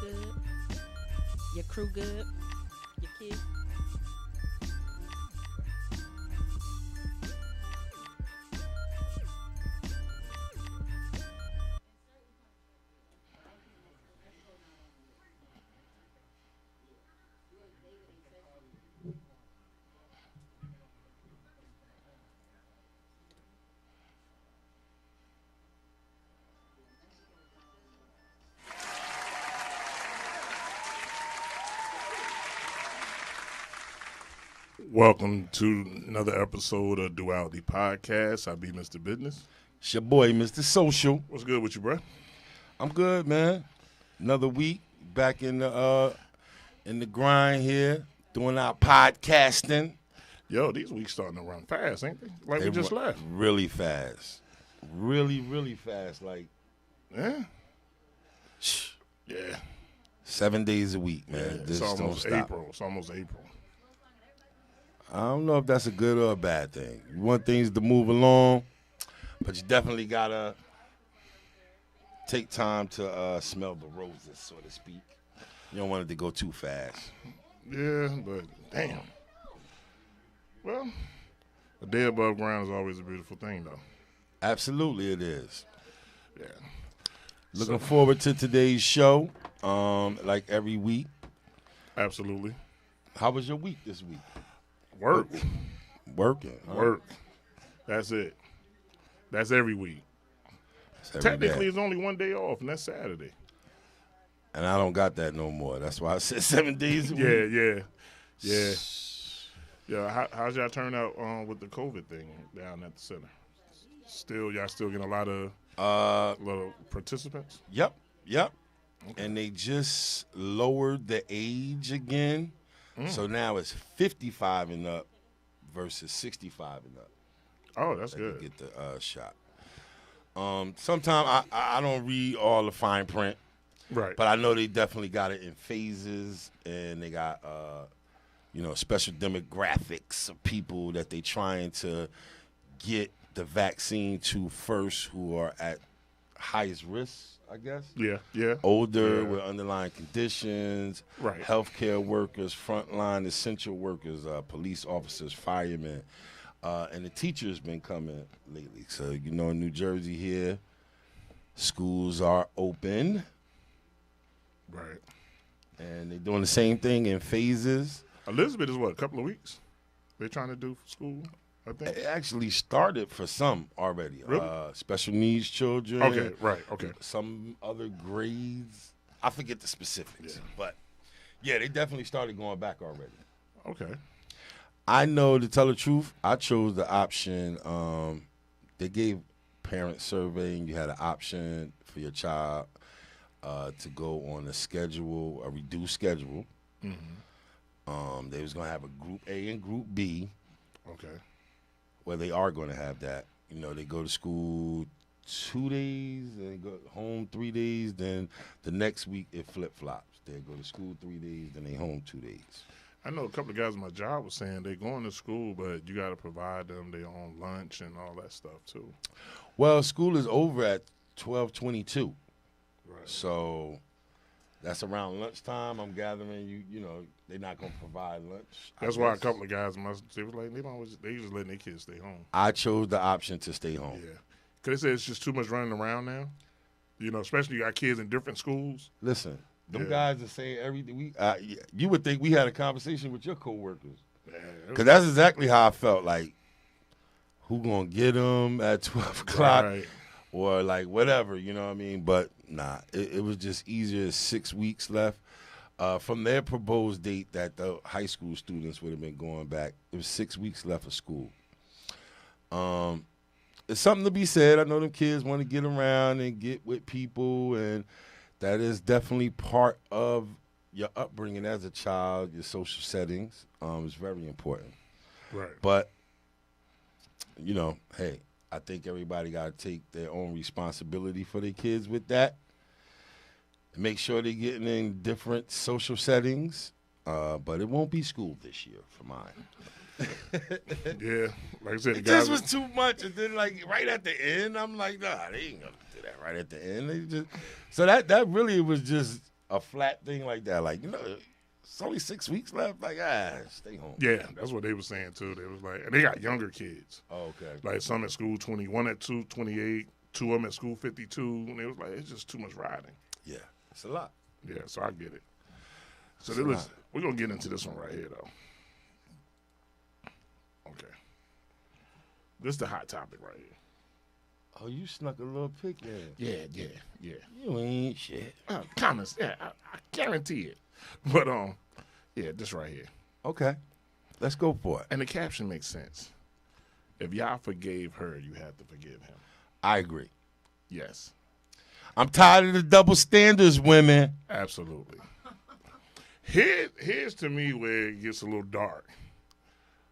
good? Your crew good? Your kids? Welcome to another episode of Duality Podcast. I be Mr. Business. It's your boy, Mr. Social. What's good with you, bro? I'm good, man. Another week back in the grind here, doing our podcasting. Yo, these weeks starting to run fast, ain't they? Like we just left. Really fast. Really fast. Like, Yeah. Yeah. 7 days a week, man. It's Just don't almost stop. April. It's almost April. I don't know if that's a good or a bad thing. You want things to move along, but you definitely gotta take time to smell the roses, so to speak. You don't want it to go too fast. Yeah, but damn. Well, a day above ground is always a beautiful thing, though. Absolutely, it is. Yeah. Looking forward to today's show, like every week. Absolutely. How was your week this week? Work. Working. Huh? Work. That's it. That's every week. That's every Technically, day. it's only one day off, and that's Saturday. And I don't got that no more. That's why I said 7 days a week. Yeah. How's y'all turn out with the COVID thing down at the center? Y'all still getting a lot of participants? Yep. Okay. And they just lowered the age again. So now it's 55 and up versus 65 and up. Oh, that's That good. can get the shot. Sometimes I don't read all the fine print, Right. but I know they definitely got it in phases, and they got special demographics of people that they trying to get the vaccine to first, who are at highest risk, I guess. Yeah. Older Yeah. with underlying conditions, Right. healthcare workers, frontline essential workers, police officers, firemen, and the teachers been coming lately. So, in New Jersey here, schools are open, Right. and they're doing the same thing in phases. Elizabeth is what, a couple of weeks? They're trying to do for school, I think. It actually started for some already. Really? Special needs children. Okay, right, okay. Some other grades. I forget the specifics. Yeah. But, yeah, they definitely started going back already. Okay. I know, to tell the truth, I chose the option. They gave parent surveying. You had an option for your child to go on a reduced schedule. Mm-hmm. They was going to have a Group A and Group B. Okay. Well, they are going to have that. They go to school 2 days, they go home 3 days, then the next week it flip-flops. They go to school 3 days, then they home 2 days. I know a couple of guys in my job was saying they're going to school, but you got to provide them their own lunch and all that stuff, too. Well, school is over at 12:22. Right. So that's around lunchtime. I'm gathering they're not going to provide lunch. That's why a couple of guys they was like, they just letting their kids stay home. I chose the option to stay home. Yeah. Because they say it's just too much running around now. Especially you got kids in different schools. Listen, them Yeah. guys are saying everything. You would think we had a conversation with your coworkers. Man, Because that's exactly how I felt. Like, who going to get them at 12 o'clock? Right. Or like whatever, you know what I mean? But nah, it was just easier. 6 weeks left. From their proposed date that the high school students would have been going back, it was 6 weeks left of school. It's something to be said. I know them kids want to get around and get with people, and that is definitely part of your upbringing as a child, your social settings. Is very important. Right. But, hey, I think everybody got to take their own responsibility for their kids with that. Make sure they're getting in different social settings. But it won't be school this year for mine. Yeah. Like I said, the It guys just was too much. And then, right at the end, I'm like, nah, they ain't going to do that right at the end. So that really was just a flat thing like that. Like, it's only 6 weeks left. Like, stay home. Yeah, that's what they were saying too. They was like, and they got younger kids. Oh, okay. Like some at school 21 at 28, 2 of them at school 52, and they was like, it's just too much riding. Yeah, it's a lot. Yeah, so I get it. So listen, we're gonna get into this one right here though. Okay, this is the hot topic right here. Oh, you snuck a little pic in. Yeah. You ain't shit. Comments, yeah, I guarantee it. But yeah, this right here. Okay, let's go for it. And the caption makes sense. If y'all forgave her, you have to forgive him. I agree. Yes. I'm tired of the double standards, women. Absolutely. Here's to me where it gets a little dark.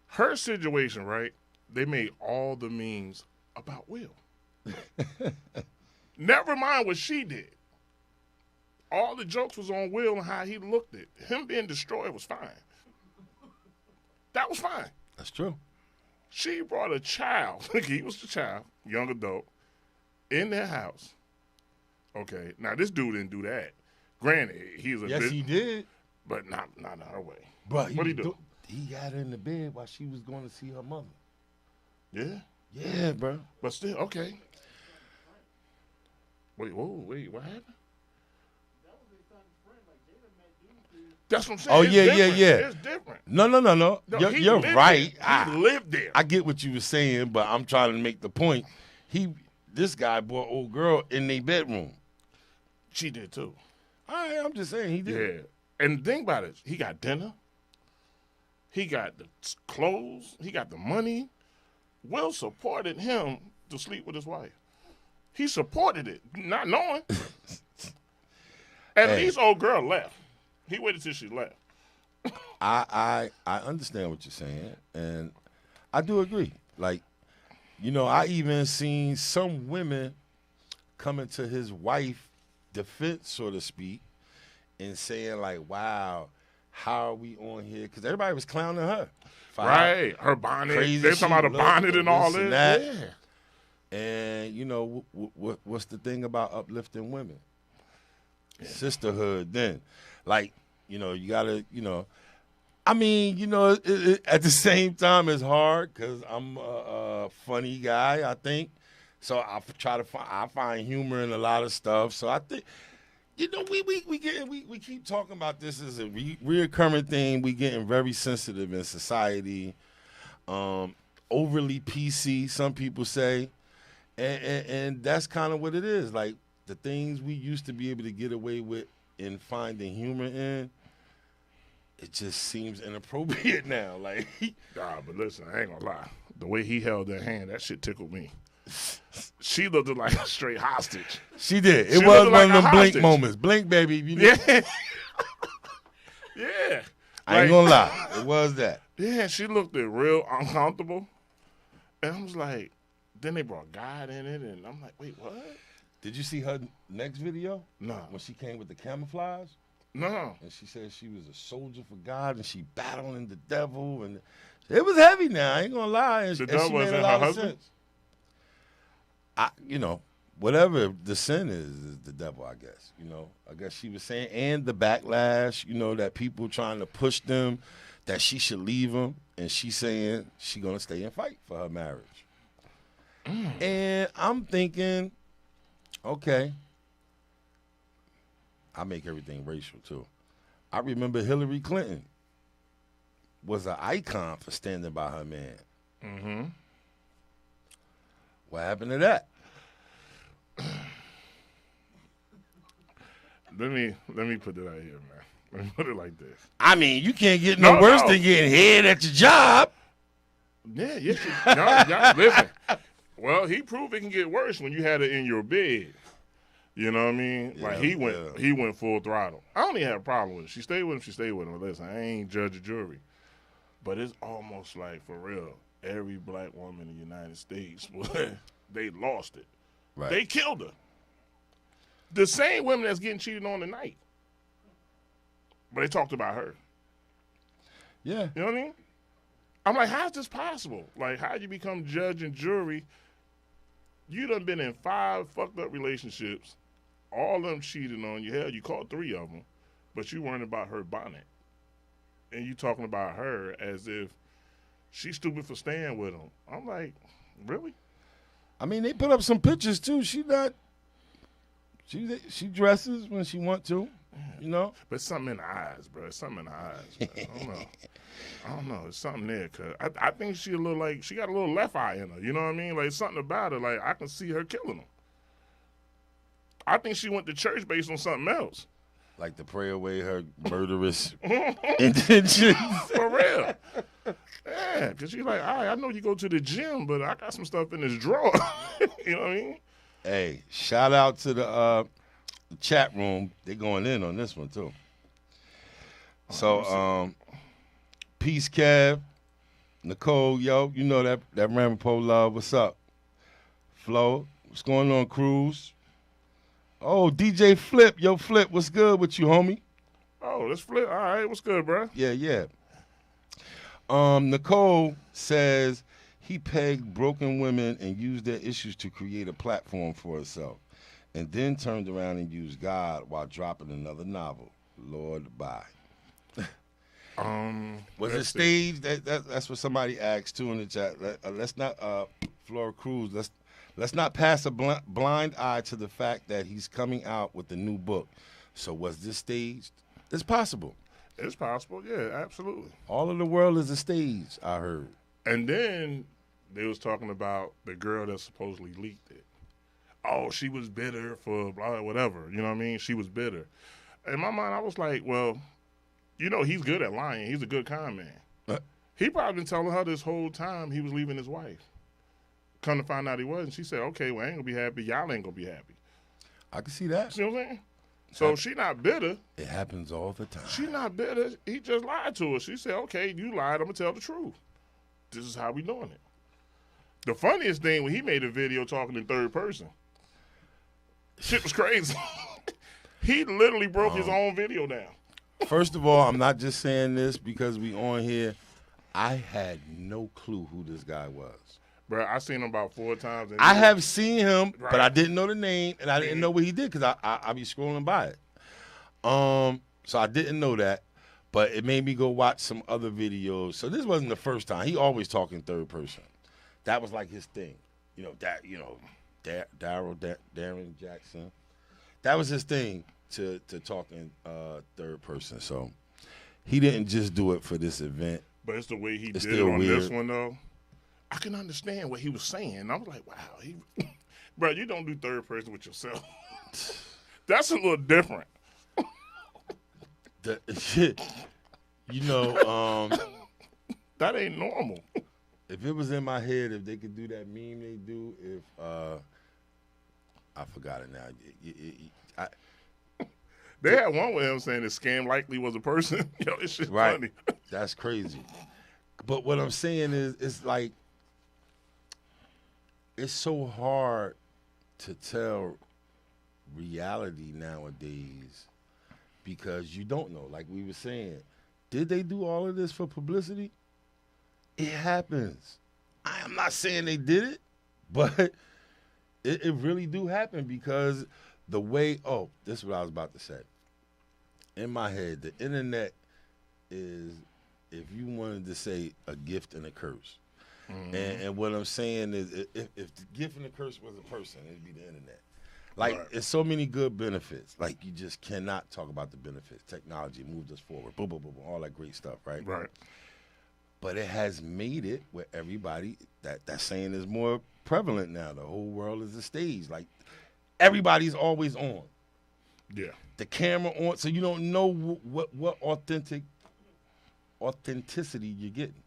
Her situation, right? They made all the memes about Will. Never mind what she did. All the jokes was on Will and how he looked at him being destroyed was fine. That was fine. That's true. She brought a child. He was the child, young adult, in their house. Okay, now this dude didn't do that. Granted, he's a he did, but not in her way. But what did he do? He got her in the bed while she was going to see her mother. Yeah. Yeah, bro. But still, okay. Wait, what happened? That's what I'm saying. Oh, It's yeah. It's different. No. No, You're right. He lived there. I get what you were saying, but I'm trying to make the point. This guy brought old girl in their bedroom. She did too. I'm just saying he did. Yeah. And think about it. He got dinner. He got the clothes. He got the money. Will supported him to sleep with his wife. He supported it, not knowing. At least old girl left. He waited till she left. I understand what you're saying, and I do agree. Like, I even seen some women coming to his wife defense, so to speak, and saying like, wow, how are we on here? Because everybody was clowning her. Right. Her bonnet. They're talking about a bonnet and all this. Yeah. And, what's the thing about uplifting women? Yeah. Sisterhood then. Like, you got to, I mean, at the same time, it's hard because I'm a funny guy, I think. So I find humor in a lot of stuff. So I think, we keep talking about this as a reoccurring thing. We getting very sensitive in society, overly PC, some people say, and that's kind of what it is. Like the things we used to be able to get away with in finding humor in, it just seems inappropriate now. Like, but listen, I ain't gonna lie. The way he held that hand, that shit tickled me. She looked like a straight hostage. She did. It was one of them Blink moments. Blink, baby. Yeah. Yeah. I ain't gonna lie. It was that. Yeah, she looked real uncomfortable. And I was like, then they brought God in it, and I'm like, wait, what? Did you see her next video? No. When she came with the camouflage? No. And she said she was a soldier for God, and she battling the devil, and it was heavy now. I ain't gonna lie. And, the and devil she made is a in lot her of husband? sense. Whatever the sin is the devil, I guess. I guess she was saying, and the backlash, that people trying to push them, that she should leave him, and she saying she gonna stay and fight for her marriage. And I'm thinking, okay, I make everything racial too. I remember Hillary Clinton was an icon for standing by her man. Mm-hmm. What happened to that? Let me put it out here, man. Let me put it like this. I mean, you can't get no worse than getting head at your job. Yeah, y'all, listen. Well, he proved it can get worse when you had it in your bed. You know what I mean? Yeah, like he went full throttle. I don't even have a problem with it. She stayed with him. She stayed with him. Listen, I ain't judge a jury, but it's almost like for real. Every black woman in the United States, they lost it. Right. They killed her. The same women that's getting cheated on tonight, but they talked about her. Yeah. You know what I mean? I'm like, how's this possible? Like, how you become judge and jury? You done been in 5 fucked up relationships, all of them cheated on you. Hell, you caught 3 of them, but you worrying about her bonnet, and you talking about her as if she's stupid for staying with him. I'm like, really? I mean, they put up some pictures too. She dresses when she want to, you know. But it's something in the eyes, bro. It's something in the eyes. Man. I don't know. It's something there. Cause I think she a little like she got a little left eye in her. You know what I mean? Like something about her. Like I can see her killing him. I think she went to church based on something else. Like to pray away her murderous intentions. For real. Yeah, because she's like, all right, I know you go to the gym, but I got some stuff in this drawer. You know what I mean? Hey, shout out to the chat room. They going in on this one too. So, peace, Kev, Nicole, yo, you know that Ramapo love. What's up, Flo? What's going on, Cruz? Oh, DJ Flip, yo, Flip, what's good with you, homie? Oh, let's Flip. All right, what's good, bro? Yeah. Nicole says he pegged broken women and used their issues to create a platform for herself, and then turned around and used God while dropping another novel. Lord, bye. Was it staged? That's what somebody asked too in the chat. Let's not, Flora Cruz. Let's not pass a blind eye to the fact that he's coming out with a new book. So was this staged? It's possible. It's possible, yeah, absolutely. All of the world is a stage, I heard. And then they was talking about the girl that supposedly leaked it. Oh, she was bitter for blah, whatever. You know what I mean? She was bitter. In my mind, I was like, well, you know, he's good at lying. He's a good con man. He probably been telling her this whole time he was leaving his wife. Come to find out he wasn't. She said, okay, well, I ain't going to be happy. Y'all ain't going to be happy. I can see that. See what I'm saying? So she not bitter. It happens all the time. She not bitter. He just lied to her. She said, okay, you lied. I'm going to tell the truth. This is how we doing it. The funniest thing when he made a video talking in third person. Shit was crazy. He literally broke his own video down. First of all, I'm not just saying this because we on here. I had no clue who this guy was. Bro, I seen him about 4 times. I have seen him, right. but I didn't know the name, and I didn't know what he did because I be scrolling by it. So I didn't know that, but it made me go watch some other videos. So this wasn't the first time. He always talk in third person. That was like his thing. Darren Jackson. That was his thing to talk in third person. So he didn't just do it for this event. But it's the way he It's did it still on weird. this one, though. I can understand what he was saying. I was like, wow. Bro, you don't do third person with yourself. That's a little different. That ain't normal. If it was in my head, if they could do that meme they do, I forgot it now. They had one with him saying the scam likely was a person. Yo, it's just funny. That's crazy. But what I'm saying is, it's like, it's so hard to tell reality nowadays because you don't know. Like we were saying, did they do all of this for publicity? It happens. I am not saying they did it, but it really do happen because the way, this is what I was about to say. In my head, the internet is, if you wanted to say, a gift and a curse. Mm-hmm. And what I'm saying is, if the gift and the curse was a person, it'd be the internet. Like, It's so many good benefits. Like, you just cannot talk about the benefits. Technology moved us forward. Boom, boom, boom, boom, all that great stuff, right? Right. But it has made it where everybody, that saying is more prevalent now. The whole world is a stage. Like, everybody's always on. Yeah. The camera on, so you don't know what authenticity you're getting.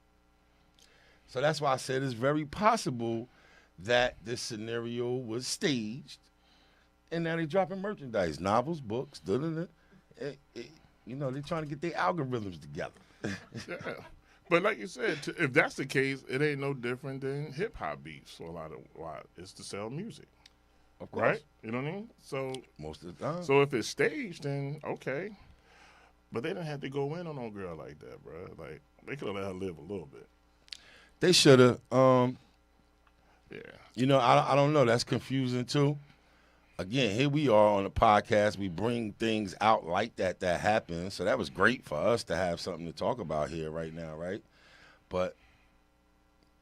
So that's why I said it's very possible that this scenario was staged, and now they're dropping merchandise, novels, books, they're trying to get their algorithms together. Yeah. But like you said, if that's the case, it ain't no different than hip-hop beats for a lot. It's to sell music. Of course. Right? You know what I mean? So most of the time. So if it's staged, then okay. But they didn't have to go in on no girl like that, bro. Like, they could have let her live a little bit. They should have. Yeah. I don't know. That's confusing too. again, here we are on the podcast. We bring things out like that happen. So that was great for us to have something to talk about here right now, right? But,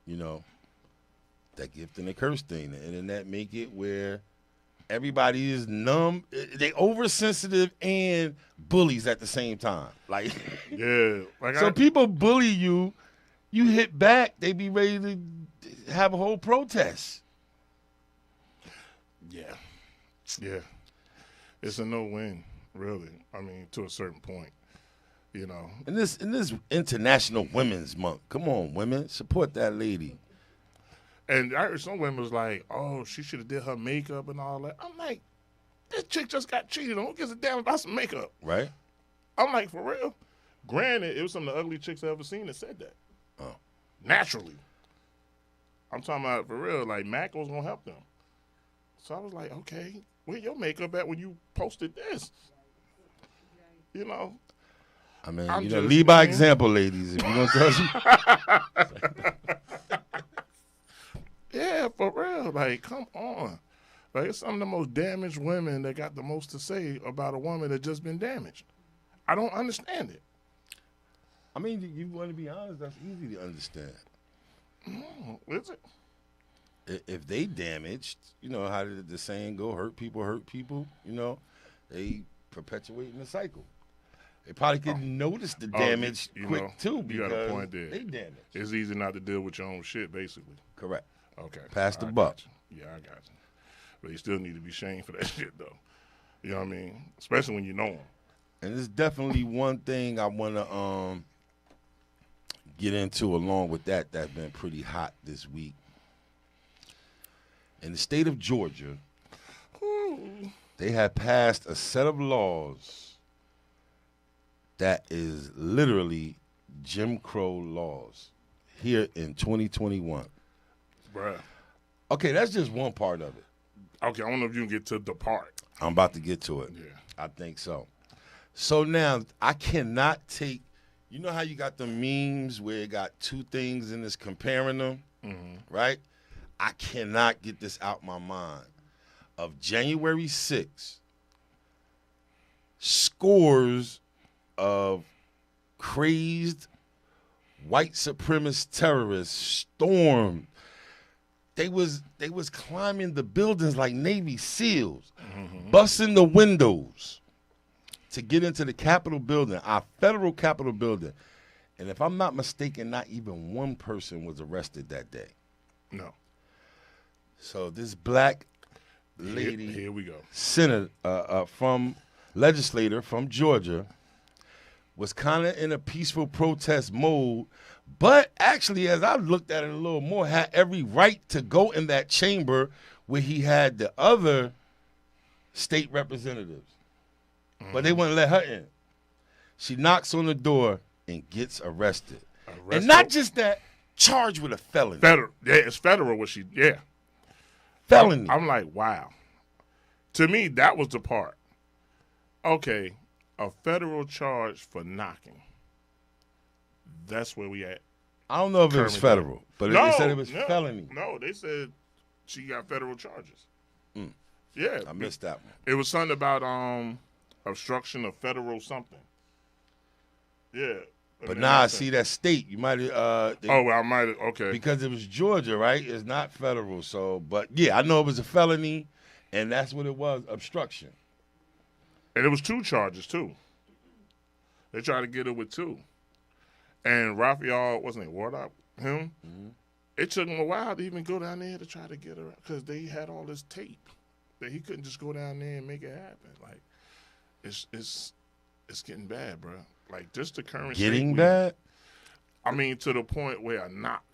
you know, that gift and the curse thing, the internet make it where everybody is numb. They oversensitive and bullies at the same time. Like, Yeah. Like so people bully you, you hit back, they be ready to have a whole protest. Yeah. Yeah. It's a no-win, really. I mean, to a certain point, you know. In this International Women's Month, come on, women, support that lady. And I heard some women was like, oh, she should have did her makeup and all that. I'm like, this chick just got cheated on. Who gives a damn about some makeup? Right? I'm like, for real? Granted, it was some of the ugly chicks I've ever seen that said that. Oh. Naturally. I'm talking about, for real, like, Mac was going to help them. So I was like, okay, where your makeup at when you posted this? You know? I mean, I'm you know, just lead by saying. example, ladies. If you're going to tell you. Yeah, for real. Like, come on. Like, it's some of the most damaged women that got the most to say about a woman that just been damaged. I don't understand it. I mean, you want to be honest, that's easy to understand. Is it? If they damaged, you know, how did the saying go? Hurt people, you know, they perpetuating the cycle. They probably couldn't notice the damage you quick, know, too, you because got a point there. they damaged. It's easy not to deal with your own shit, basically. Correct. Okay. Pass the I buck. got you. Yeah, I got you. But you still need to be shamed for that shit, though. You know what I mean? Especially when you know them. And there's definitely one thing I want to get into along with that's been pretty hot this week. In the state of Georgia, they have passed a set of laws that is literally Jim Crow laws here in 2021. Bruh. Okay, that's just one part of it. Okay, I don't know if you can get to the part. I'm about to get to it. Yeah. I think so. So now I cannot take, you know how you got the memes where it got two things and it's comparing them, right? I cannot get this out my mind. Of January 6th, scores of crazed white supremacist terrorists stormed. They was climbing the buildings like Navy SEALs, busting the windows to get into the Capitol building, our federal Capitol building. And if I'm not mistaken, not even one person was arrested that day. No. So this black lady, Here we go. senator legislator from Georgia, was kind of in a peaceful protest mode, but actually, as I looked at it a little more, had every right to go in that chamber where he had the other state representatives. But they wouldn't let her in. She knocks on the door and gets arrested. And not just that, charged with a felony. Federal. Yeah, it's federal what she, yeah. Felony. I'm like, wow. To me, that was the part. Okay, a federal charge for knocking. That's where we at. I don't know if it was Currently. federal, but they said it was felony. No, they said she got federal charges. Yeah. I missed that one. It was something about obstruction of federal something. Yeah. But nah, see that state, you might Oh, well, I might have, okay. because it was Georgia, right? It's not federal. So, but yeah, I know it was a felony, and that's what it was, obstruction. And it was two charges, too. They tried to get her with two. And Raphael, wasn't it Wardock, him? It took him a while to even go down there to try to get her because they had all this tape that he couldn't just go down there and make it happen. Like, it's getting bad, bro. Like, just the current Getting state bad? I mean, to the point where a knock.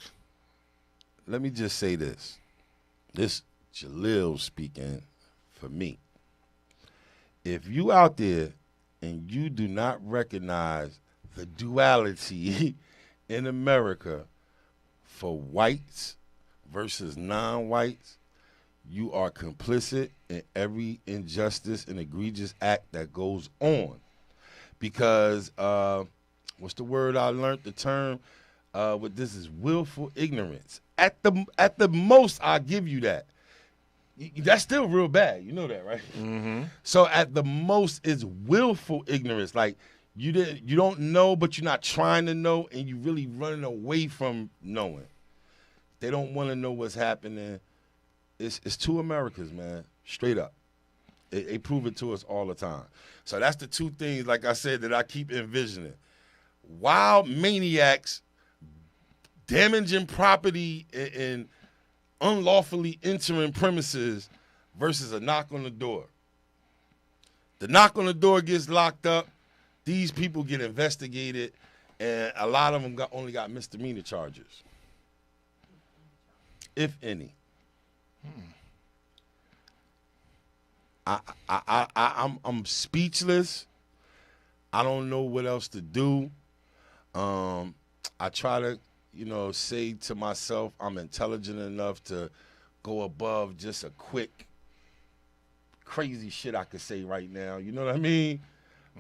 Let me just say this. This Jalil speaking for me. If you out there and you do not recognize the duality in America for whites versus non-whites, you are complicit in every injustice and egregious act that goes on. Because what's the word I learned? The term with this is willful ignorance. At the most, I'll give you that. That's still real bad. You know that, right? Mm-hmm. So at the most, it's willful ignorance. Like you don't know, but you're not trying to know, and you really running away from knowing. They don't want to know what's happening. It's two Americas, man. Straight up. They prove it to us all the time. So that's the two things, like I said, that I keep envisioning. Wild maniacs damaging property and unlawfully entering premises versus a knock on the door. The knock on the door gets locked up. These people get investigated, and a lot of them only got misdemeanor charges, if any. I'm speechless. I don't know what else to do. I try to, say to myself, I'm intelligent enough to go above just a quick, crazy shit I could say right now. You know what I mean?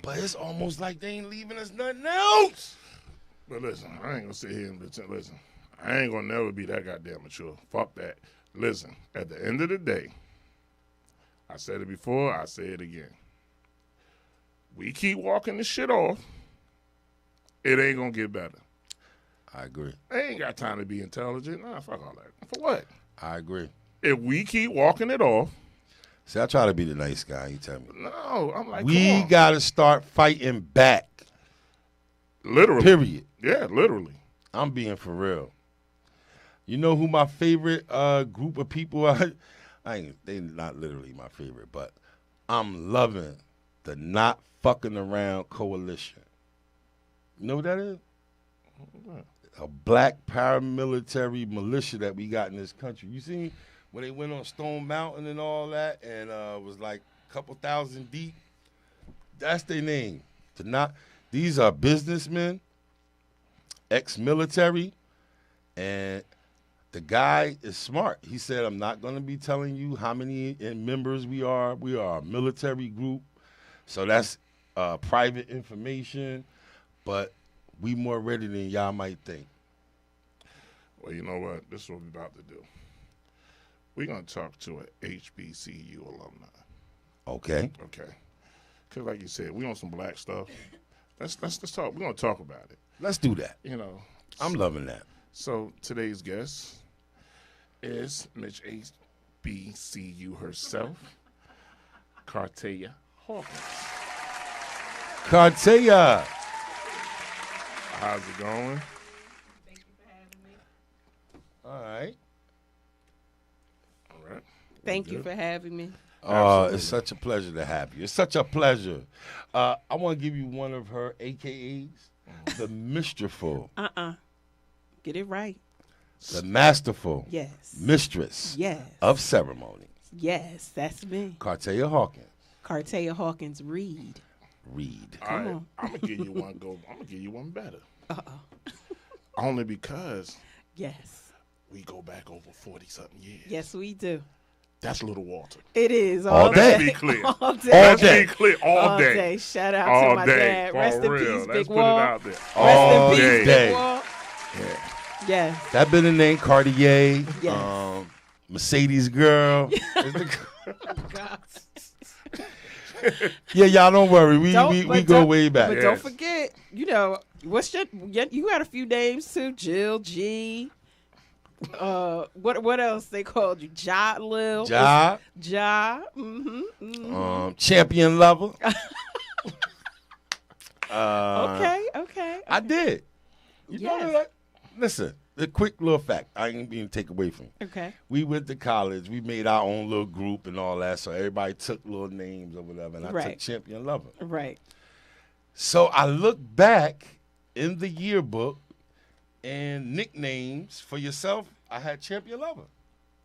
But it's almost like they ain't leaving us nothing else. But listen, I ain't gonna sit here and pretend. Listen, I ain't gonna never be that goddamn mature. Fuck that. Listen, at the end of the day, I said it before, I say it again. We keep walking this shit off, it ain't gonna get better. I agree. I ain't got time to be intelligent. Nah, fuck all that. For what? I agree. If we keep walking it off. See, I try to be the nice guy, you tell me. No, I'm like, we got to start fighting back. Literally. Period. Yeah, literally. I'm being for real. You know who my favorite group of people are? They not literally my favorite, but I'm loving the Not Fucking Around Coalition. You know what that is? A black paramilitary militia that we got in this country. You seen when they went on Stone Mountain and all that, and was like a couple thousand deep? That's their name. These are businessmen, ex-military, and the guy is smart. He said, I'm not going to be telling you how many members we are. We are a military group, so that's private information, but we more ready than y'all might think. Well, you know what? This is what we're about to do. We're going to talk to an HBCU alumni. Okay. Okay. Because like you said, we on some black stuff. Let's talk. We're going to talk about it. Let's do that. I'm So, loving that. So today's guest is Mitch HBCU herself, Cartea Hawkins. Cartea. How's it going? Thank you for having me. All right. All right. Thank you for having me. It's such a pleasure to have you. It's such a pleasure. I want to give you one of her AKAs, the Mistressful. Get it right. The masterful Yes. mistress Yes. of ceremonies. Yes, that's me. Cartea Hawkins. Cartea Hawkins Reed. Reed. All right. on. I'm going to give you one go. I'm going to give you one better. Uh-oh. Only because Yes. we go back over 40-something years. Yes, we do. That's Little Walter. It is All day. Let's be clear. All day. All day. Let's be clear. All day. Shout out All to my day. dad. For Rest in real. peace, Let's Big put Wall. it out there. All Rest in day. peace, Big Wall. Yeah. Yes. That been the name Cartier. Yes. Mercedes girl. God. Yeah, y'all don't worry. We But go don't- way back. But Yes. don't forget, you had a few names too. Jill, G. What else they called you? Ja, Lil. Ja. Ja. Mm-hmm. Champion lover. Okay. I did. You know Yes. that? Listen, a quick little fact. I ain't even take away from it. Okay. We went to college. We made our own little group and all that. So everybody took little names or whatever. And I took Right. Champion Lover. Right. So I look back in the yearbook and nicknames for yourself. I had Champion Lover.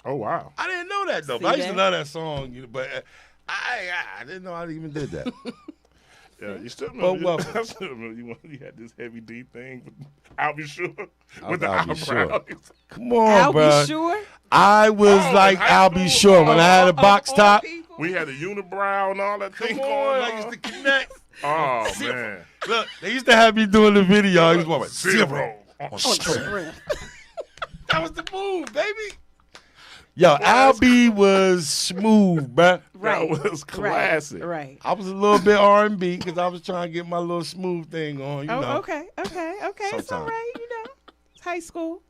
Oh, wow. I didn't know that though. See But I used to that? love that song, but I didn't know I even did that. Yeah, you still But remember, welcome. I still remember you had this heavy D thing. I'll be sure. I'll With the be eyebrows. sure. Come on, I'll bro. be sure. I was Oh, like, in high I'll be school? sure when I had a box All top. people. We had a unibrow and all that thing Come going on, on. I used to connect. Oh, man. Look, they used to have me doing the video. I was going Zero. on On strip. the rim. That was the move, baby. Yo, Albie was smooth, bruh. Right. That was classic. Right. I was a little bit R&B because I was trying to get my little smooth thing on, you Oh, know. okay. It's all Sometime. right. It's high school.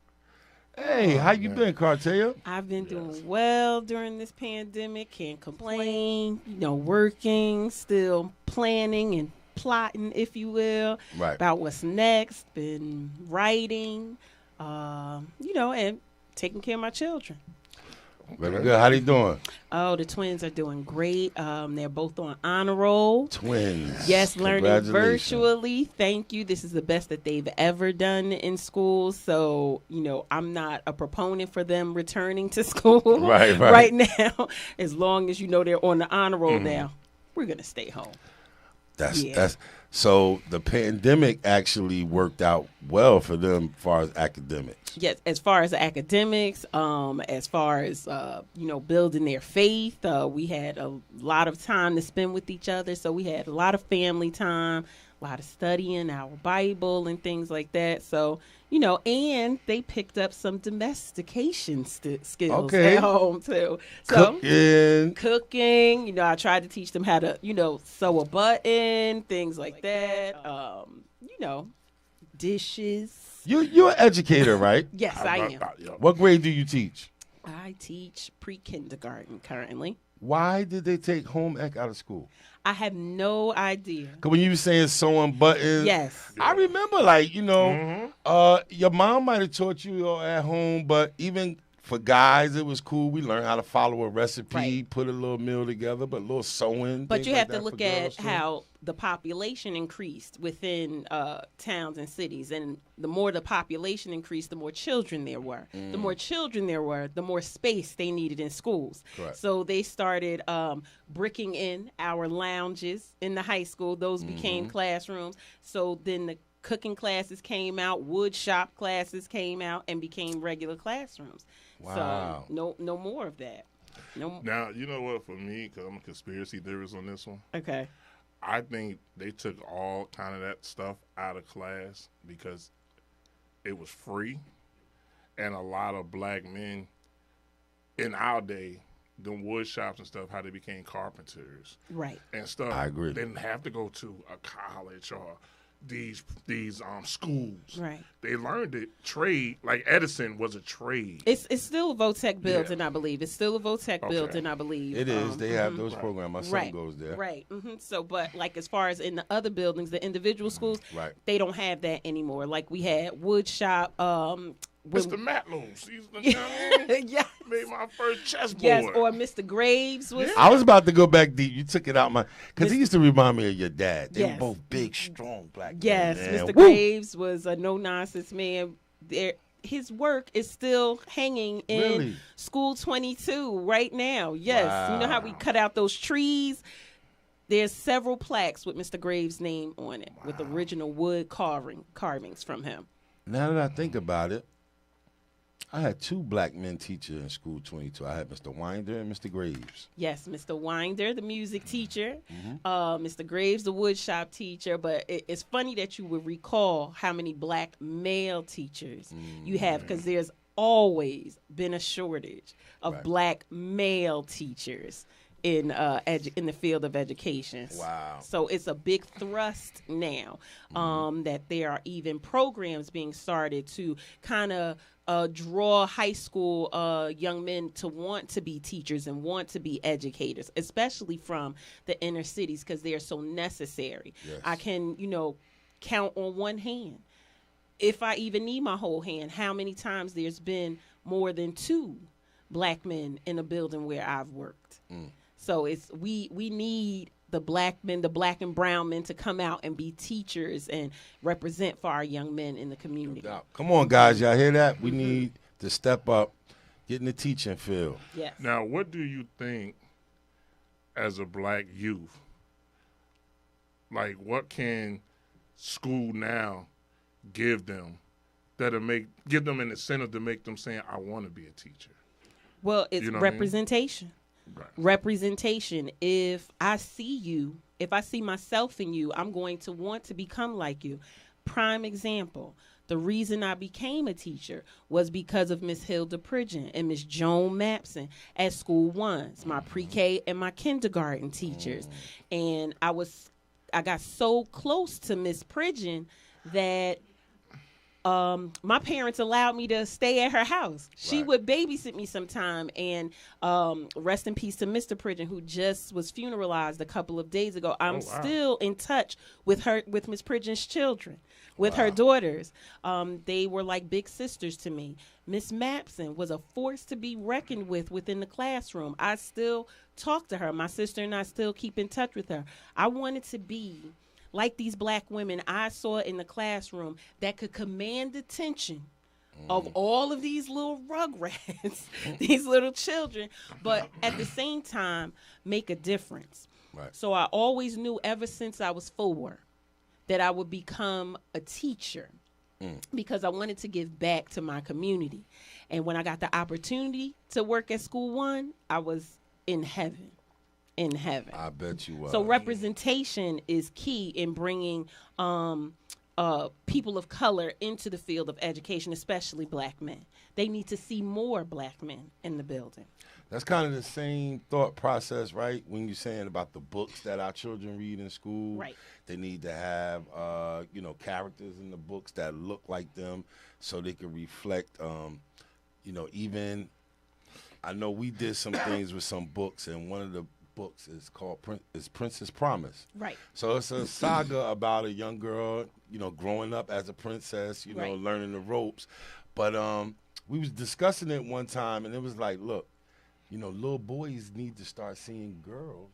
Hey, how you been, Cartel? I've been doing well during this pandemic. Can't complain. Working, still planning and plotting, if you will, Right. about what's next. Been writing, and taking care of my children. Very good. How they doing? Oh, the twins are doing great. They're both on honor roll. Twins. Yes, learning Congratulations. virtually. Thank you. This is the best that they've ever done in school. So, I'm not a proponent for them returning to school right now. As long as they're on the honor roll now, we're going to stay home. That's so the pandemic actually worked out well for them as far as academics. Yes, as far as academics, as far as building their faith, we had a lot of time to spend with each other. So we had a lot of family time, a lot of studying our Bible and things like that. So and they picked up some domestication skills at home too. So cooking. I tried to teach them how to sew a button, things like that. Dishes. You're an educator, right? Yes, I am. What grade do you teach? I teach pre-kindergarten currently. Why did they take home ec out of school? I have no idea. Because when you were saying sewing buttons, Yes. I remember, your mom might have taught you at home, but even for guys, it was cool. We learned how to follow a recipe, put a little meal together, but a little sewing. But you like have to that look for at girls, too. how the population increased within towns and cities. And the more the population increased, the more children there were. The more children there were, the more space they needed in schools. Correct. So they started bricking in our lounges in the high school. Those became classrooms. So then the cooking classes came out, wood shop classes came out, and became regular classrooms. Wow. So no more of that. Now, you know what, for me, because I'm a conspiracy theorist on this one, Okay. I think they took all kind of that stuff out of class because it was free. And a lot of black men in our day, the wood shops and stuff, how they became carpenters. Right. And stuff. I agree. They didn't have to go to a college or these schools. Right. They learned it. Trade, like Edison was a trade. It's still a Votech building, Yeah. I believe. It's still a Votech Okay. building, I believe. It is. They have those programs. My son Right. goes there. Right. So, but like as far as in the other buildings, the individual schools, Right. they don't have that anymore. Like we had wood shop. Mr. Matlows, he's the Yeah. made my first chessboard. Yes, or Mr. Graves was. I was about to go back deep. You took it out because he used to remind me of your dad. They Yes. were both big, strong black Yes, men. man. Mr. Woo! Graves was a no-nonsense man. His work is still hanging in Really? School 22 right now. Yes. You know how we cut out those trees? There's several plaques with Mr. Graves' name on it with original wood carvings from him. Now that I think about it, I had two black men teachers in School 22. I had Mr. Winder and Mr. Graves. Yes, Mr. Winder, the music teacher, Mr. Graves, the woodshop teacher. But it's funny that you would recall how many black male teachers you have, because there's always been a shortage of Right. black male teachers in the field of education. Wow. So it's a big thrust now that there are even programs being started to kind of draw high school young men to want to be teachers and want to be educators, especially from the inner cities, because they are so necessary. Yes. I can, count on one hand, if I even need my whole hand, how many times there's been more than 2 black men in a building where I've worked. So we need the black men, the black and brown men, to come out and be teachers and represent for our young men in the community. Come on, guys. Y'all hear that? We need to step up, get in the teaching field. Yes. Now, what do you think as a black youth? Like, what can school now give them give them an incentive to make them saying, I want to be a teacher? Well, it's You know what I mean? representation. Right. Representation. If I see you, if I see myself in you, I'm going to want to become like you. Prime example, The reason I became a teacher was because of Miss Hilda Pridgeon and Miss Joan Mapson at School Ones, my pre-K and my kindergarten teachers. And I got so close to Miss Pridgeon that my parents allowed me to stay at her house. She Right. would babysit me sometime. And rest in peace to Mr. Pridgeon, who just was funeralized a couple of days ago. I'm wow. still in touch with Miss Pridgeon's children, with her daughters. They were like big sisters to me. Miss Mapson was a force to be reckoned with within the classroom. I still talk to her. My sister and I still keep in touch with her. I wanted to be like these black women I saw in the classroom that could command the attention of all of these little rugrats, these little children, but at the same time make a difference. Right. So I always knew ever since I was 4 that I would become a teacher because I wanted to give back to my community. And when I got the opportunity to work at School One, I was in heaven. In heaven. I bet you was. So representation is key in bringing people of color into the field of education, especially black men. They need to see more black men in the building. That's kind of the same thought process, right? When you're saying about the books that our children read in school, Right. They need to have, characters in the books that look like them, so they can reflect. Even I know we did some things with some books, and one of the books is called Princess Promise. Right. So it's a saga about a young girl, growing up as a princess, Right. learning the ropes. But we was discussing it one time, and it was like, look, little boys need to start seeing girls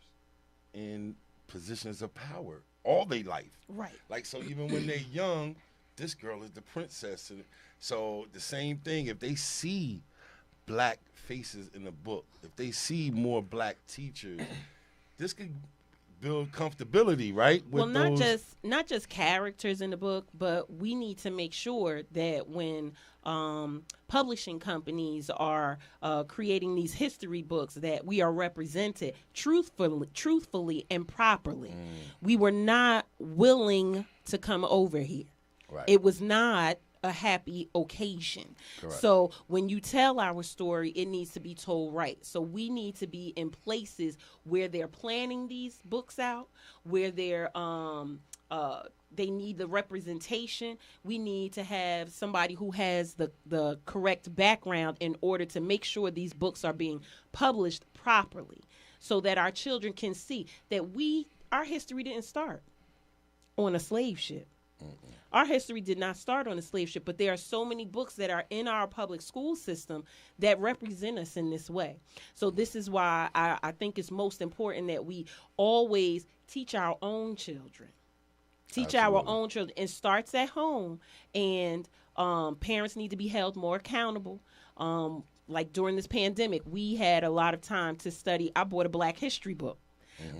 in positions of power all their life. Right. Like, so even when they're young, this girl is the princess. And so the same thing, if they see black faces in the book, if they see more black teachers, this could build comfortability, right? Well, not just characters in the book, but we need to make sure that when publishing companies are creating these history books, that we are represented truthfully and properly. We were not willing to come over here. Right. It was not a happy occasion. Correct. So when you tell our story, it needs to be told right. So we need to be in places where they're planning these books out, where they're they need the representation. We need to have somebody who has the correct background in order to make sure these books are being published properly, so that our children can see that our history didn't start on a slave ship. Our history did not start on a slave ship, but there are so many books that are in our public school system that represent us in this way. So this is why I think it's most important that we always teach our own children. Teach our own children. It starts at home, and parents need to be held more accountable. Like during this pandemic, we had a lot of time to study. I bought a Black history book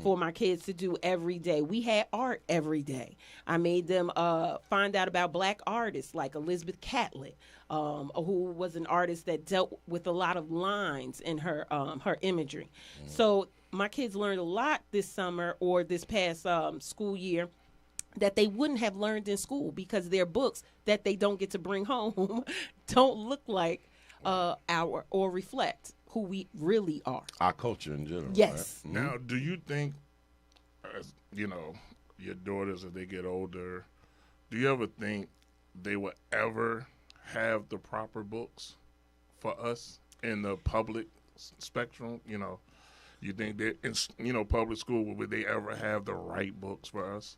for my kids to do every day. We had art every day. I made them find out about Black artists like Elizabeth Catlett, who was an artist that dealt with a lot of lines in her imagery. So my kids learned a lot this summer or this past school year that they wouldn't have learned in school, because their books that they don't get to bring home don't look like or reflect who we really are. Our culture in general. Yes. Right? Now, do you think, your daughters, as they get older, do you ever think they will ever have the proper books for us in the public spectrum? You think that in public school, would they ever have the right books for us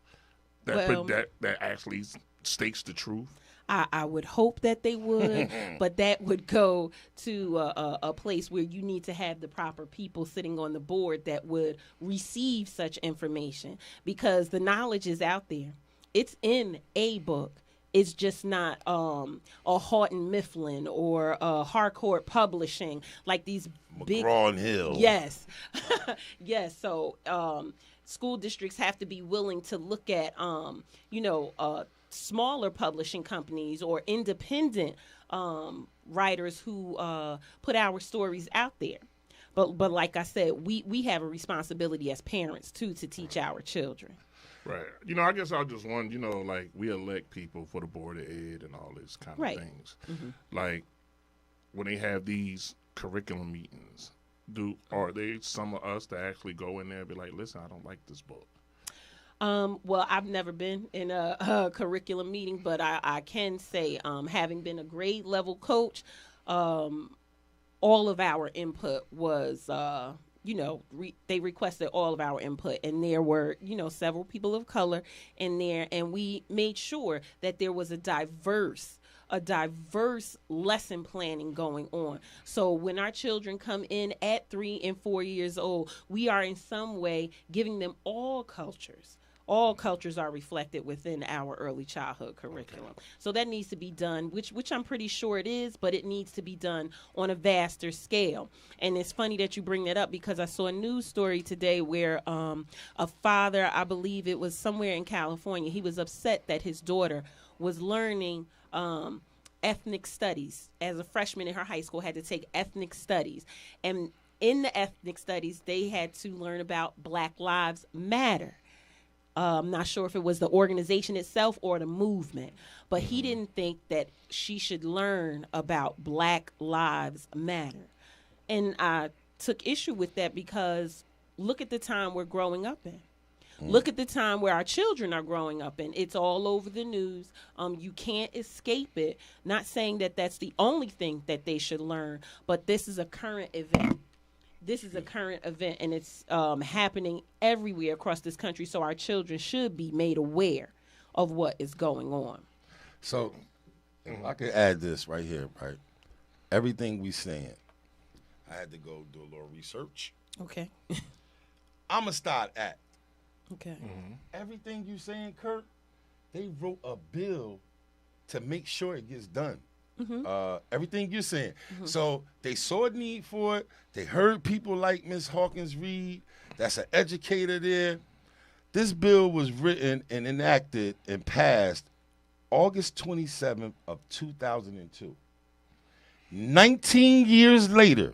that actually states the truth? I would hope that they would, but that would go to a place where you need to have the proper people sitting on the board that would receive such information, because the knowledge is out there. It's in a book. It's just not a Houghton Mifflin or Harcourt Publishing, like these big McGraw and Hill. Yes. Yes. So school districts have to be willing to look at, smaller publishing companies or independent writers who put our stories out there. But like I said, we have a responsibility as parents too to teach our children. Right. You know, I guess I just want, like we elect people for the board of ed and all these kind of Right. things. Like when they have these curriculum meetings, are they some of us that actually go in there and be like, listen, I don't like this book? Well, I've never been in a curriculum meeting, but I can say, having been a grade level coach, all of our input was, they requested all of our input, and there were, several people of color in there, and we made sure that there was a diverse lesson planning going on. So when our children come in at 3 and 4 years old, we are in some way giving them all cultures. All cultures are reflected within our early childhood curriculum. Okay. So that needs to be done, which I'm pretty sure it is, but it needs to be done on a vaster scale. And it's funny that you bring that up because I saw a news story today where a father, I believe it was somewhere in California, he was upset that his daughter was learning ethnic studies. As a freshman in her high school, had to take ethnic studies. And in the ethnic studies, they had to learn about Black Lives Matter. I'm not sure if it was the organization itself or the movement, but he didn't think that she should learn about Black Lives Matter. And I took issue with that because look at the time we're growing up in. Look at the time where our children are growing up in. It's all over the news. You can't escape it. Not saying that that's the only thing that they should learn, but this is a current event. This is a current event, and it's happening everywhere across this country, so our children should be made aware of what is going on. So if I could add this right here, right? Everything we saying, I had to go do a little research. Okay. Amistad Act. Okay. Everything you saying, Kurt, they wrote a bill to make sure it gets done. Everything you're saying. So they saw a need for it. They heard people like Miss Hawkins Reed, that's an educator there. This bill was written and enacted and passed August 27th of 2002. 19 years later,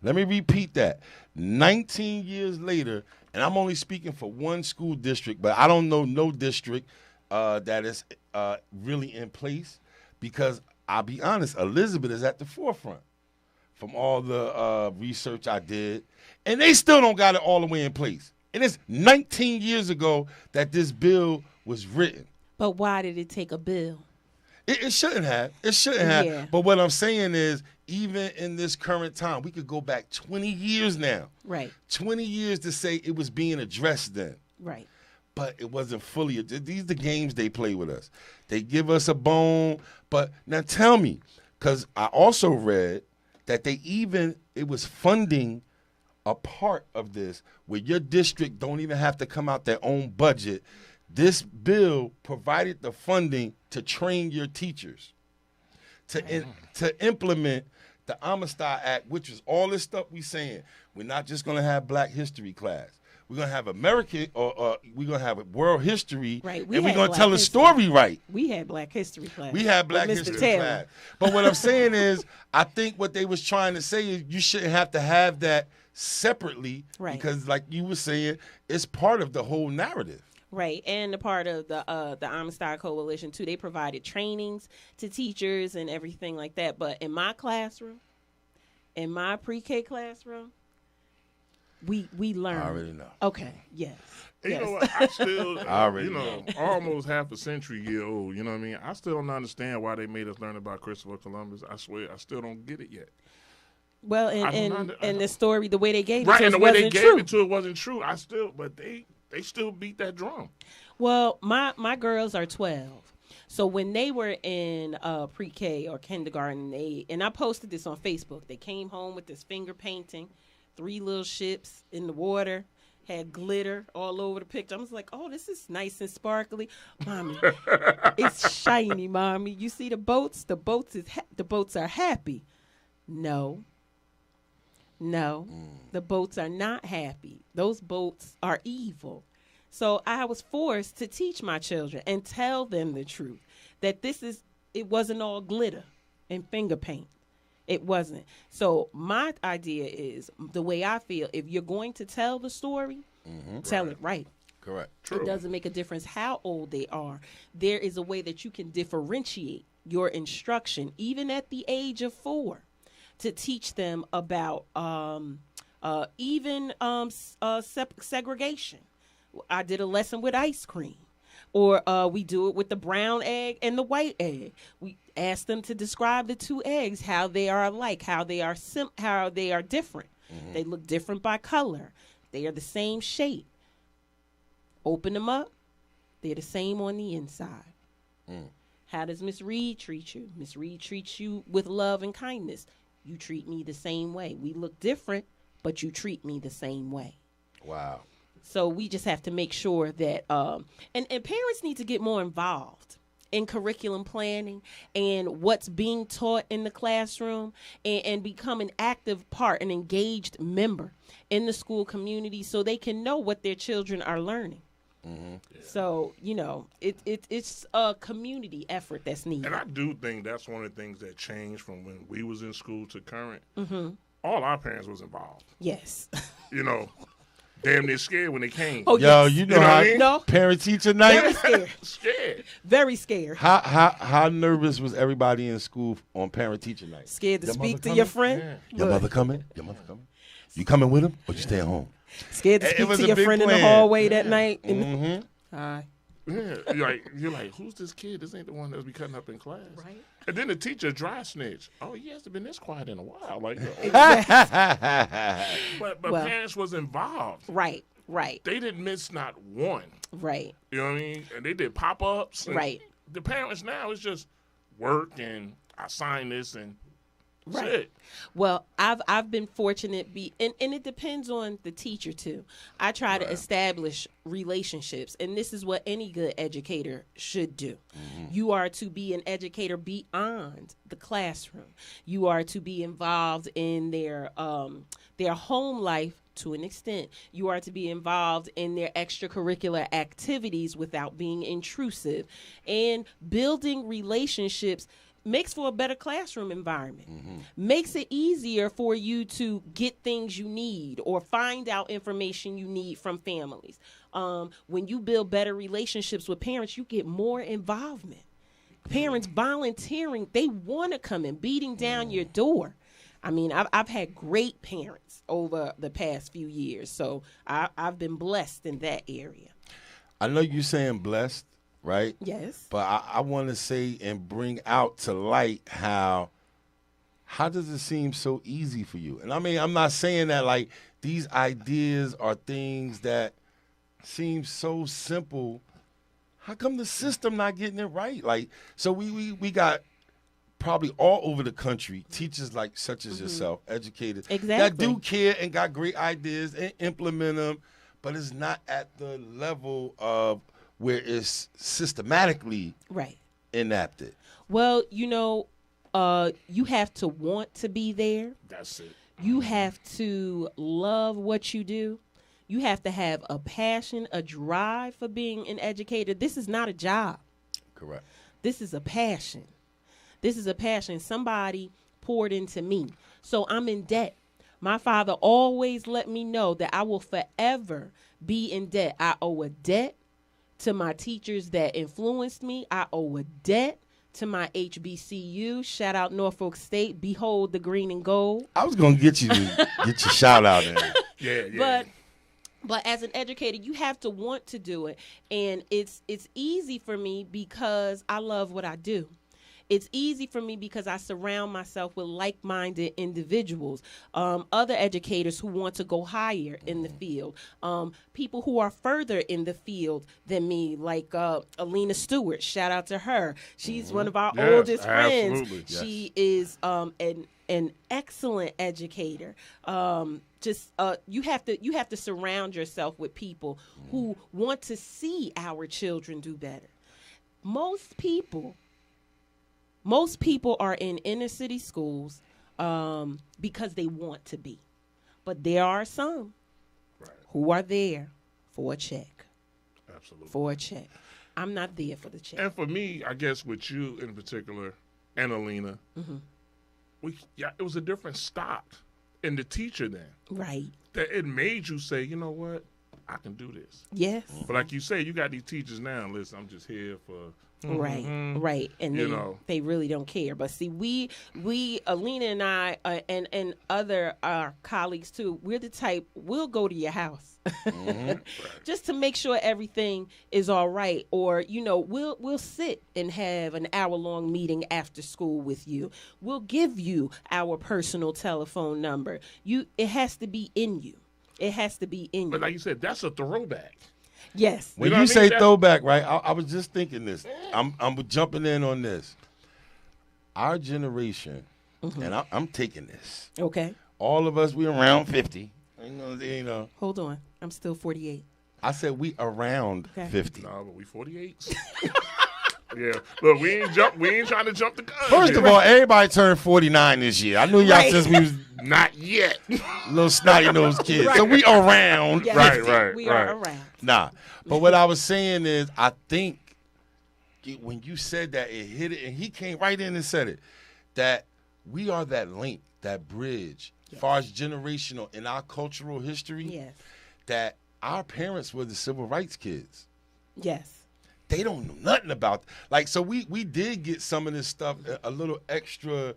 let me repeat that. 19 years later, and I'm only speaking for one school district, but I don't know no district that is really in place because I'll be honest, Elizabeth is at the forefront from all the research I did, and they still don't got it all the way in place. And it's 19 years ago that this bill was written. But why did it take a bill? It shouldn't have. It shouldn't have. Yeah. But what I'm saying is, even in this current time, we could go back 20 years now. Right. 20 years to say it was being addressed then. Right. But it wasn't fully. These are the games they play with us. They give us a bone. But now tell me, because I also read that it was funding a part of this where your district don't even have to come out their own budget. This bill provided the funding to train your teachers, to implement the Amistad Act, which is all this stuff we saying. We're not just going to have Black History class. We're going to have American, or we're going to have world history, Right. and we're going to tell a story right. We had Black History class. We had Black with Mr. History Taylor. class. But what I'm saying is, I think what they was trying to say is you shouldn't have to have that separately, Right. because like you were saying, it's part of the whole narrative. Right, and the part of the Amistad Coalition too. They provided trainings to teachers and everything like that. But in my classroom, in my pre-K classroom, we learned. I already know. Okay. Yes. And Yes. you know what? I still, I already know. almost half a century year old. You know what I mean? I still don't understand why they made us learn about Christopher Columbus. I swear, I still don't get it yet. Well, and the story, the way they gave it Right, to us and the way they wasn't gave true. it to it wasn't true. But they still beat that drum. Well, my girls are 12. So when they were in pre-K or kindergarten, and I posted this on Facebook. They came home with this finger painting, 3 little ships in the water, had glitter all over the picture. I was like, oh, this is nice and sparkly. Mommy, it's shiny, Mommy. You see the boats? The boats are happy. No, the boats are not happy. Those boats are evil. So I was forced to teach my children and tell them the truth, that it wasn't all glitter and finger paint. It wasn't. So my idea is, the way I feel, if you're going to tell the story, tell it right. Correct. True. It doesn't make a difference how old they are. There is a way that you can differentiate your instruction, even at the age of 4, to teach them about segregation. I did a lesson with ice cream. Or we do it with the brown egg and the white egg. We ask them to describe the 2 eggs, how they are alike, how they are different. Mm-hmm. They look different by color. They are the same shape. Open them up. They're the same on the inside. Mm. How does Miss Reed treat you? Miss Reed treats you with love and kindness. You treat me the same way. We look different, but you treat me the same way. Wow. So we just have to make sure that, and parents need to get more involved in curriculum planning and what's being taught in the classroom, and become an active part, an engaged member in the school community so they can know what their children are learning. Mm-hmm. Yeah. So, it's a community effort that's needed. And I do think that's one of the things that changed from when we was in school to current. Mm-hmm. All our parents was involved. Yes. Damn near scared when they came. Oh, yo, yes. you know how no. parent-teacher night? Very scared. Scared. Very scared. How nervous was everybody in school on parent-teacher night? Scared to speak to your friend? Yeah. Your mother coming? You coming with him or you staying home? Scared to speak to your friend in the hallway that night? Mm-hmm. Hi. Yeah, you're like, who's this kid? This ain't the one that was be cutting up in class. Right. And then the teacher dry snitch. Oh, he hasn't been this quiet in a while. Like, but parents was involved. Right. They didn't miss not one. Right. You know what I mean? And they did pop-ups. Right. The parents now is just work and I sign this and that's it. Well, I've been fortunate, and it depends on the teacher too. I try to establish relationships, and this is what any good educator should do. Mm-hmm. You are to be an educator beyond the classroom. You are to be involved in their home life to an extent. You are to be involved in their extracurricular activities without being intrusive, and building relationships makes for a better classroom environment, makes it easier for you to get things you need or find out information you need from families. When you build better relationships with parents, you get more involvement. Parents volunteering, they want to come in, beating down your door. I mean, I've had great parents over the past few years, so I've been blessed in that area. I know you're saying blessed, right? Yes. But I want to say and bring out to light how does it seem so easy for you? And I mean, I'm not saying that like these ideas are things that seem so simple. How come the system not getting it right? Like, so we got probably all over the country teachers like such as yourself, educators that do care and got great ideas and implement them, but it's not at the level of where it's systematically enacted. Well, you have to want to be there. That's it. You have to love what you do. You have to have a passion, a drive for being an educator. This is not a job. Correct. This is a passion. This is a passion. Somebody poured into me. So I'm in debt. My father always let me know that I will forever be in debt. I owe a debt to my teachers that influenced me. I owe a debt to my HBCU. Shout out Norfolk State. Behold the green and gold. I was going to get you to get your shout out in. Yeah. But as an educator, you have to want to do it. And it's easy for me because I love what I do. It's easy for me because I surround myself with like-minded individuals, other educators who want to go higher in the field, people who are further in the field than me, like Alina Stewart. Shout out to her. She's one of our oldest friends. Yes. She is an excellent educator. You have to surround yourself with people who want to see our children do better. Most people are in inner city schools because they want to be. But there are some who are there for a check. Absolutely. For a check. I'm not there for the check. And for me, I guess with you in particular, and Alina, it was a different stock in the teacher then. Right. That it made you say, you know what? I can do this. Yes. But like you say, you got these teachers now. Listen, I'm just here for. Right, and they really don't care. But see, we Alina and I and other our colleagues too. We're the type we'll go to your house just to make sure everything is all right, or we'll sit and have an hour-long meeting after school with you. We'll give you our personal telephone number. It has to be in you. It has to be in you. But like you said, that's a throwback. Yes. When you say throwback, right? I was just thinking this. I'm jumping in on this. Our generation, and I'm taking this. Okay. All of us, we around 50. Hold on. I'm still 48. I said we around 50. No, but we 48. Yeah. Look, we ain't trying to jump the gun. First of all, everybody turned 49 this year. I knew y'all since we was not yet. Little snotty-nosed kids. Right. So we around. Yes. Right. We are around. Nah. But what I was saying is, I think when you said that, it hit it, and he came right in and said it, that we are that link, that bridge, as far as generational in our cultural history, that our parents were the civil rights kids. Yes. They don't know nothing about so we did get some of this stuff a little extra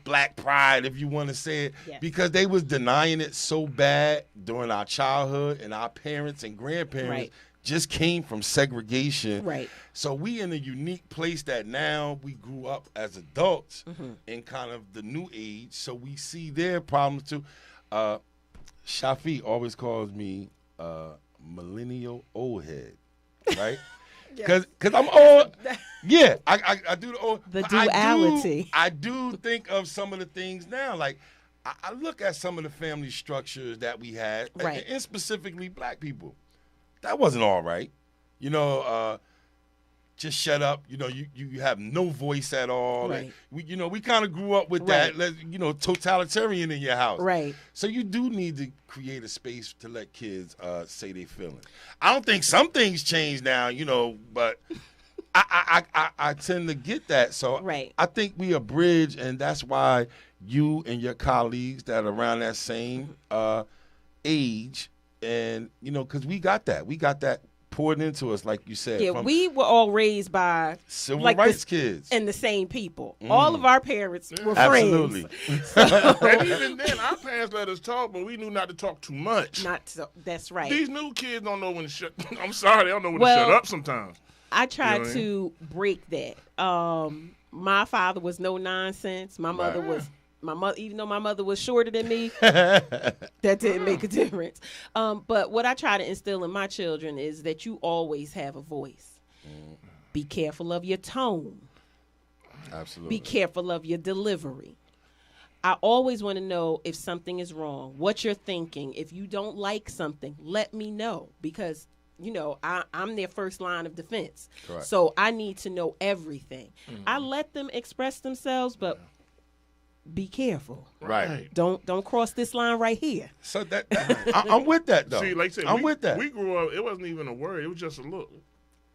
black pride, if you want to say it, because they was denying it so bad during our childhood, and our parents and grandparents just came from segregation. Right. So we in a unique place that now we grew up as adults in kind of the new age, so we see their problems too. Shafi always calls me millennial old head. Right? Because I'm old. Yeah, I do the old. The duality. I do think of some of the things now. Like, I look at some of the family structures that we had, and specifically black people. That wasn't all right. Just shut up. You have no voice at all. Right. We kind of grew up with that. Totalitarian in your house. Right. So you do need to create a space to let kids say their feelings. I don't think some things change now, but I tend to get that. So I think we a bridge, and that's why you and your colleagues that are around that same age, and because we got that poured into us, like you said. Yeah, we were all raised by civil rights kids and the same people. All of our parents were Absolutely. friends. And even then, our parents let us talk, but we knew not to talk too much. That's right. These new kids don't know when to shut. I'm sorry, they don't know when to shut up sometimes. I tried to break that. My father was no nonsense. My mother was. Even though my mother was shorter than me, that didn't make a difference. But what I try to instill in my children is that you always have a voice. Be careful of your tone. Absolutely. Be careful of your delivery. I always want to know if something is wrong, what you're thinking. If you don't like something, let me know, because I'm their first line of defense. Correct. So I need to know everything. I let them express themselves, but be careful. Right. Don't cross this line right here. So that I'm with that though. See, like I said, I'm with that. We grew up. It wasn't even a word. It was just a look.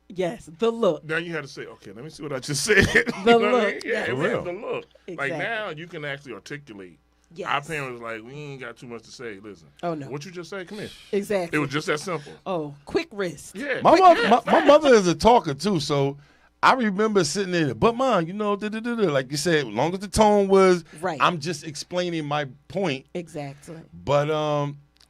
Yes, the look. Now you had to say, okay, let me see what I just said. The look. I mean? Yeah, it was the look. Exactly. Like now you can actually articulate. Yes. Our parents were like, we ain't got too much to say. Listen. Oh no. What you just said? Come here. Exactly. It was just that simple. Oh, quick wrist. Yeah. My mother is a talker too, so I remember sitting there, but Mom, like you said, as long as the tone was right, I'm just explaining my point. Exactly. But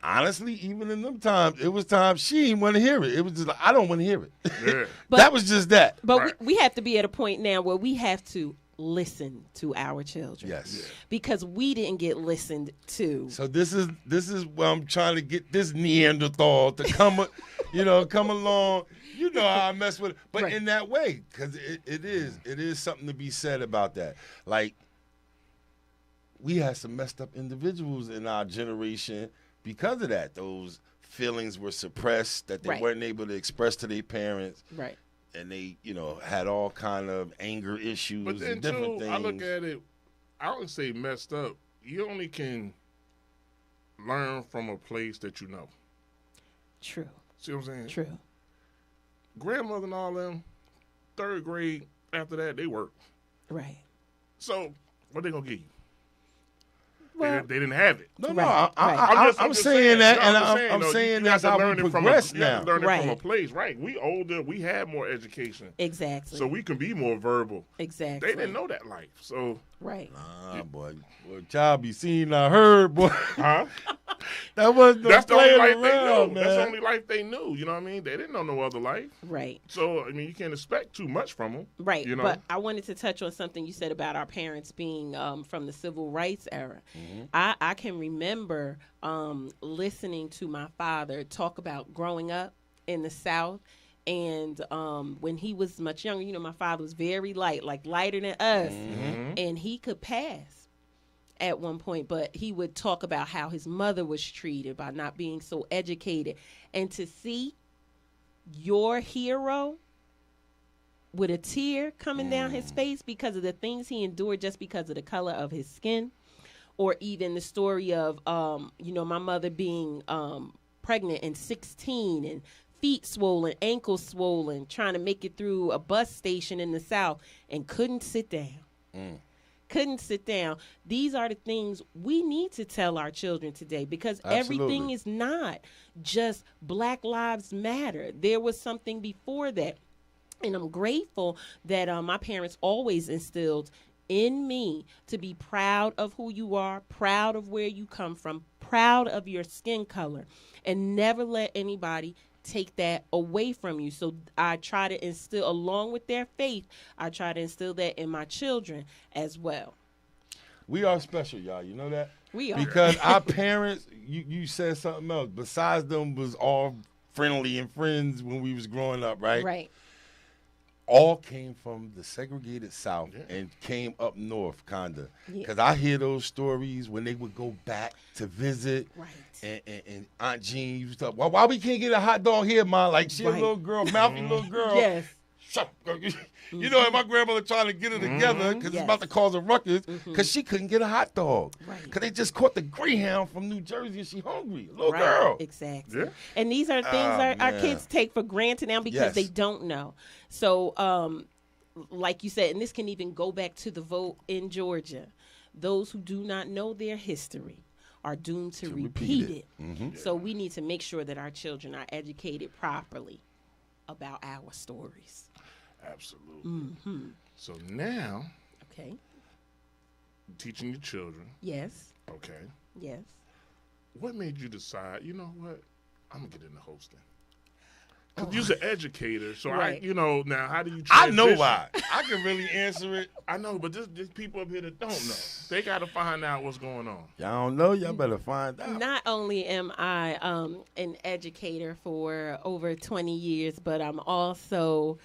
honestly, even in them times, it was times she didn't want to hear it. It was just like, I don't want to hear it. Yeah. That was just that. But we have to be at a point now where we have to listen to our children. Yes. Yeah. Because we didn't get listened to. So this is where I'm trying to get this Neanderthal to come come along. You know how I mess with it, but in that way, because it is something to be said about that. Like, we had some messed up individuals in our generation because of that. Those feelings were suppressed that they weren't able to express to their parents. Right. And they, had all kind of anger issues but then and different too, things. I look at it, I would say messed up. You only can learn from a place that you know. True. See what I'm saying? True. Grandmother and all them, third grade, after that, they work. Right. So, what they going to give you? They didn't have it. No, Right, I'm saying that, and I'm no, saying you that's have to how we learn it from progress you have now. to learn it from a Right. place, right? We older, we have more education, Exactly. so we can be more verbal. Exactly. They didn't know that life, so Right. Boy, child be seen, I heard, boy. huh? That wasn't no That's the only playing life they around, knew. man. That's the only life they knew. You know what I mean? They didn't know no other life. Right. So I mean, you can't expect too much from them. Right. You know? But I wanted to touch on something you said about our parents being from the civil rights era. I can remember listening to my father talk about growing up in the South. And when he was much younger, you know, my father was very light, like lighter than us. And he could pass at one point, but he would talk about how his mother was treated by not being so educated. And to see your hero with a tear coming down his face because of the things he endured just because of the color of his skin, or even the story of, you know, my mother being pregnant and 16 and feet swollen, ankles swollen, trying to make it through a bus station in the South and couldn't sit down. Couldn't sit down. These are the things we need to tell our children today, because everything is not just Black Lives Matter. There was something before that. And I'm grateful that my parents always instilled in me to be proud of who you are, proud of where you come from, proud of your skin color, and never let anybody take that away from you. So I try to instill, along with their faith, I try to instill that in my children as well. We are special, y'all. You know that? We are. Because our parents, you said something else. Besides them was all friendly and friends when we was growing up, right? Right. All came from the segregated South and came up north, kinda. Yeah. Because I hear those stories when they would go back to visit. Right. And Aunt Jean used to, why we can't get a hot dog here, Ma? Like, she a little girl, mouthy little girl. Yes. Shut up. You know, and my grandmother trying to get her together because it's about to cause a ruckus because she couldn't get a hot dog. Right. Because they just caught the Greyhound from New Jersey and she hungry. Little girl. Exactly. Yeah. And these are things our kids take for granted now because they don't know. So, like you said, and this can even go back to the vote in Georgia. Those who do not know their history are doomed to repeat it. So we need to make sure that our children are educated properly about our stories. Absolutely. So now, Okay. teaching your children. Yes. Okay. Yes. What made you decide, you know what, I'm going to get into hosting? Because you're an educator, so Right. now how do you I know transition? why. I can really answer it. I know, but there's people up here that don't know. They got to find out what's going on. Y'all don't know, y'all better find out. Not only am I an educator for over 20 years, but I'm also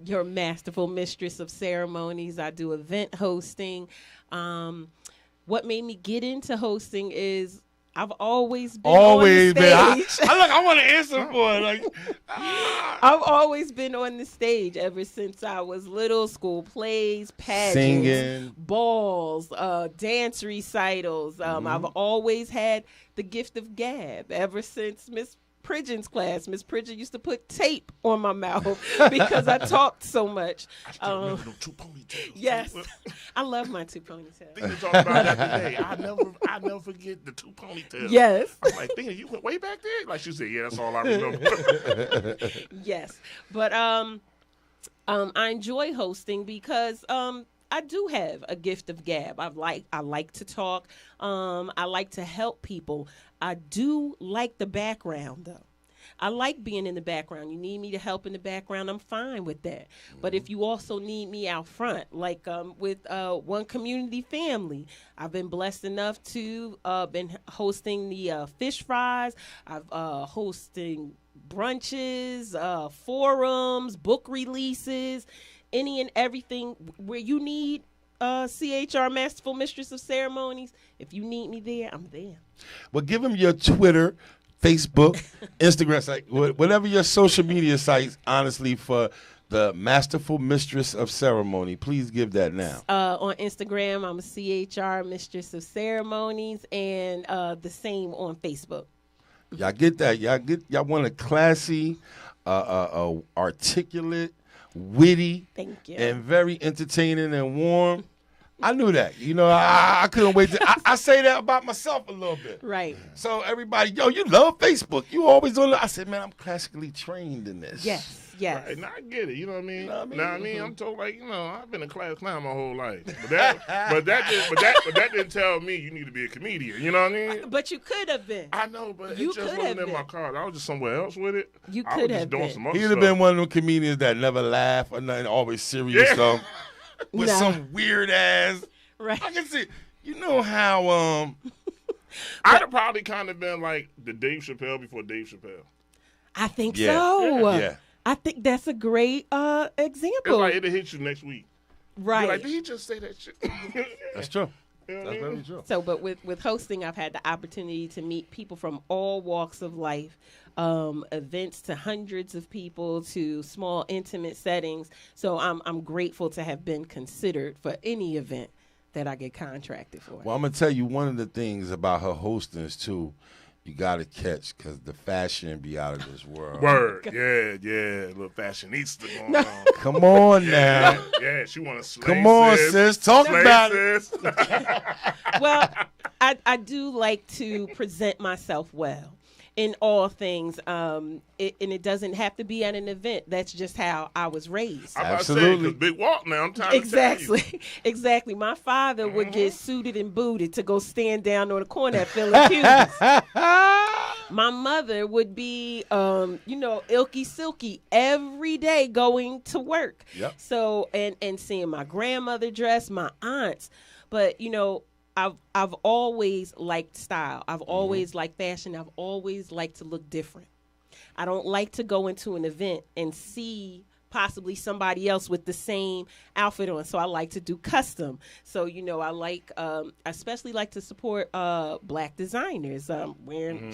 your masterful mistress of ceremonies. I do event hosting. What made me get into hosting is I've always been on the stage. I want to answer for it. Like, I've always been on the stage ever since I was little. School plays, pageants, Singing. balls, dance recitals. I've always had the gift of gab ever since Miss Pridgeon's class. Miss Pridgeon used to put tape on my mouth because I talked so much. I still remember them two ponytails. Yes, I love my two ponytails. Thea talked about that today. I never forget the two ponytails. Yes. I'm like, Thea, you went way back there? Like she said, yeah, that's all I remember. Yes, but I enjoy hosting because I do have a gift of gab. I like to talk. I like to help people. I do like the background though. I like being in the background. You need me to help in the background, I'm fine with that. But if you also need me out front, like with One Community Family, I've been blessed enough to been hosting the fish fries. I've hosting brunches, forums, book releases, any and everything where you need CHR, Masterful Mistress of Ceremonies. If you need me there, I'm there. well, give them your Twitter, Facebook, Instagram site, whatever your social media sites, honestly, for the Masterful Mistress of Ceremony. Please give that now. On Instagram, I'm a CHR Mistress of Ceremonies, and the same on Facebook. Y'all get that? Y'all want a classy, articulate, witty, Thank you. and very entertaining and warm. I knew that. You know, I couldn't wait to. I say that about myself a little bit. Right. So everybody, yo, you love Facebook. You always on. I said, man, I'm classically trained in this. Yes. Yes. Right, now I get it. You know what I mean? You know what I mean? Now I mean, I'm told like, you know, I've been a class clown my whole life, but that didn't tell me you need to be a comedian. You know what I mean? But you could have been. I know, but You it just could wasn't have in my been. car. I was just somewhere else with it. You I was could just have doing been. some other He'd have stuff. been one of them comedians that never laugh or nothing, always serious Yeah. stuff with Nah. some weird ass. Right. I can see. You know how I'd have probably kind of been like the Dave Chappelle before Dave Chappelle. I think Yeah. so. Yeah. I think that's a great It's example. like it'll hit you next week. Right. You're like, did he just say that shit? that's true. You know what That's I mean? very true. So, but with hosting, I've had the opportunity to meet people from all walks of life, events to hundreds of people to small intimate settings. So I'm grateful to have been considered for any event that I get contracted for. Well, I'm gonna tell you one of the things about her hosting is too. You gotta catch because the fashion be out of this world. Word. Yeah. Little fashionista going on. Come on now. Yeah, she want to slay. Come on, sis. Talk Slay, about it. sis. Well, I do like to present myself well in all things, and it doesn't have to be at an event. That's just how I was raised. I'm about to say, Absolutely. 'cause big walk now. I'm trying to tell you. Exactly, exactly. My father would get suited and booted to go stand down on the corner at Phil and Hughes. My mother would be, ilky silky every day going to work. Yep. So and seeing my grandmother dress, my aunts, but I've always liked style. I've always liked fashion. I've always liked to look different. I don't like to go into an event and see possibly somebody else with the same outfit on. So I like to do custom. So, I like, I especially like to support black designers. Wearing